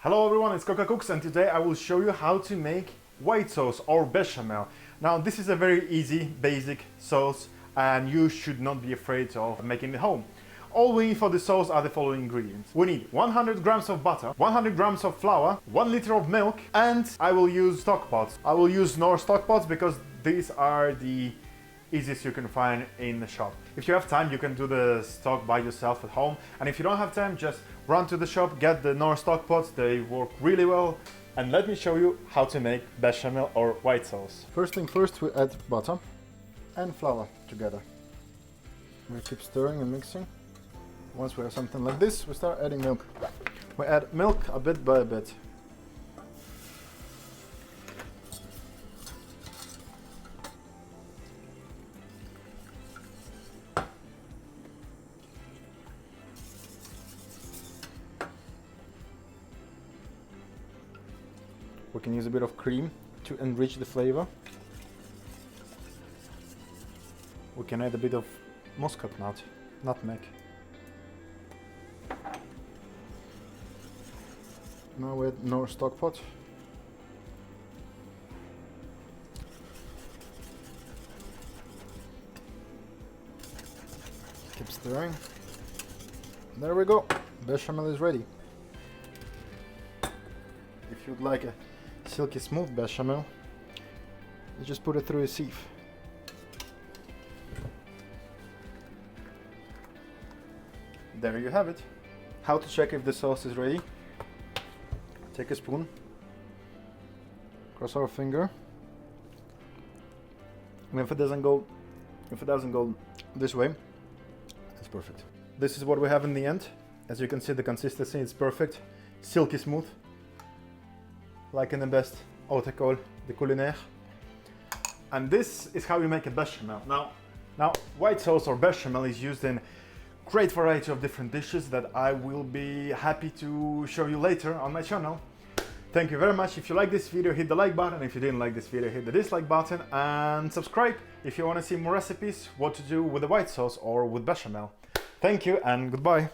Hello everyone, it's Koko Cooks, and today I will show you how to make white sauce or bechamel. Now this is a very easy, basic sauce and you should not be afraid of making it at home. All we need for the sauce are the following ingredients. We need 100 grams of butter, 100 grams of flour, 1 liter of milk, and I will use stock pots. I will use KNORR stock pots because these are the easiest you can find in the shop. If you have time, you can do the stock by yourself at home, and if you don't have time, just run to the shop, get the KNORR stock pots. They work really well. And let me show you how to make bechamel or white sauce. First thing first, we add butter and flour together. We keep stirring and mixing. Once we have something like this, we start adding milk. We add milk a bit by a bit. We can use a bit of cream to enrich the flavor. We can add a bit of muscat nut, nutmeg. Now we add KNORR stock pot. Keep stirring. There we go. Bechamel is ready. If you'd like a silky smooth bechamel, you just put it through a sieve. There you have it. How to check if the sauce is ready? Take a spoon, cross our finger, and if it doesn't go this way, it's perfect. This is what we have in the end. As you can see, the consistency is perfect, silky smooth, like in the best haute école de culinaire. And this is how you make a bechamel. Now, white sauce or bechamel is used in great variety of different dishes that I will be happy to show you later on my channel. Thank you very much. If you like this video, hit the like button. If you didn't like this video, hit the dislike button and subscribe if you want to see more recipes, what to do with the white sauce or with bechamel. Thank you and goodbye.